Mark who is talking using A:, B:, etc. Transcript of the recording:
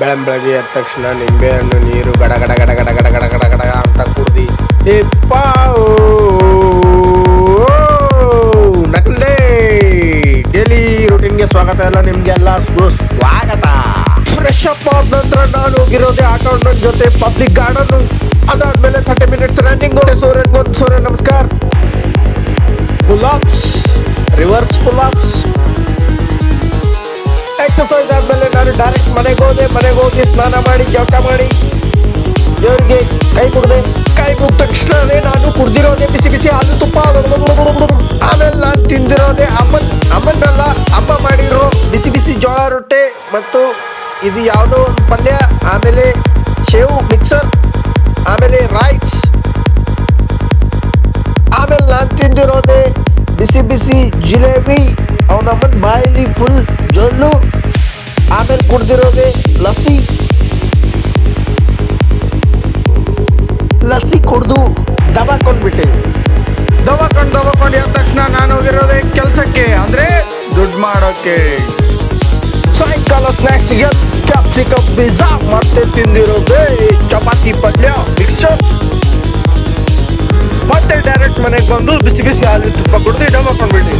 A: ಬೆಳಗ್ಗೆ ಎದ್ದ ತಕ್ಷಣ ನಿಂಬೆಹಣ್ಣು ನೀರು ಗಡ ಗಡ ಗಡ ಗಡ ಗಡ ಗಡ ಗಡ ಗಡ ಅಂತ ಕುಡ್ದು ನಕಲ್ಡೇ ಡೈಲಿ ರೂಟೀನ್ಗೆ ಸ್ವಾಗತ. ಎಲ್ಲ ನಿಮ್ಗೆಲ್ಲ ಸುಸ್ವಾಗತ. ಫ್ರೆಶ್ ಅಪ್ ಆದ ನಂತರ ನಾನು ಹೋಗಿರೋದೆ ಆಟೋಣ್ಣನ ಜೊತೆ ಪಬ್ಲಿಕ್ ಗಾರ್ಡನ್. ಅದಾದ್ಮೇಲೆ 30 ಮಿನಿಟ್ಸ್ ರನ್ನಿಂಗ್. ಸೂರ್ಯ ನಮಸ್ಕಾರ, ಪುಲ್-ಅಪ್ಸ್, ರಿವರ್ಸ್ ಪುಲ್-ಅಪ್ಸ್, ಎಕ್ಸರ್ಸೈಸ್ ಆದ್ಮೇಲೆ ನಾನು ಡೈರೆಕ್ಟ್ ಮನೆಗೆ ಹೋಗಿ ಸ್ನಾನ ಮಾಡಿ ಜಳಕ ಮಾಡಿ ದೇವ್ರಿಗೆ ಕೈ ಮುಗ್ದೆ. ಕೈ ಮುಗಿದ ತಕ್ಷಣನೇ ನಾನು ಕುಡ್ದಿರೋದೆ ಬಿಸಿ ಬಿಸಿ ಹಾಲು ತುಪ್ಪ. ಆಮೇಲೆ ನಾನು ತಿಂದಿರೋದೆ ಅಮ್ಮನಲ್ಲ ಅಮ್ಮ ಮಾಡಿರೋ ಬಿಸಿ ಬಿಸಿ ಜೋಳ ರೊಟ್ಟೆ ಮತ್ತು ಇದು ಯಾವುದೋ ಒಂದು ಪಲ್ಯ, ಆಮೇಲೆ ಶೇವು ಮಿಕ್ಸರ್, ಆಮೇಲೆ ರೈಸ್. ಆಮೇಲೆ ನಾನು ತಿಂದಿರೋದೆ ಬಿಸಿ ಬಿಸಿ ಜಿಲೇಬಿ, ಅವನಮ್ಮನ ಬಾಯಲ್ಲಿ ಫುಲ್ ಜೊಲ್ಲು. ಆಮೇಲೆ ಕುಡ್ದಿರೋದೆ ಲಸ್ಸಿ ಕುಡ್ದು ದಬಾಕೊಂಡ್ಬಿಟ್ಟೆ. ದಬಾಕೊಂಡು ಎದ್ದ ತಕ್ಷಣ ನಾನು ಹೋಗಿರೋದೆ ಕೆಲಸಕ್ಕೆ, ಅಂದರೆ ದುಡ್ಡು ಮಾಡೋಕ್ಕೆ. ಸಾಯಂಕಾಲ ಸ್ನ್ಯಾಕ್ಸ್ಗೆ ಕ್ಯಾಪ್ಸಿಕಮ್ ಪಿಜ್ಜಾ ಮತ್ತೆ ತಿಂದಿರೋದೆ ಚಪಾತಿ ಪಲ್ಯ ಮಿಕ್ಸರ್. ಮತ್ತೆ ಡೈರೆಕ್ಟ್ ಮನೆಗೆ ಬಂದು ಬಿಸಿ ಬಿಸಿ ಹಾಲು ತುಪ್ಪ ಕುಡ್ದು ಡಬಾಕೊಂಡ್ಬಿಟ್ಟೆ.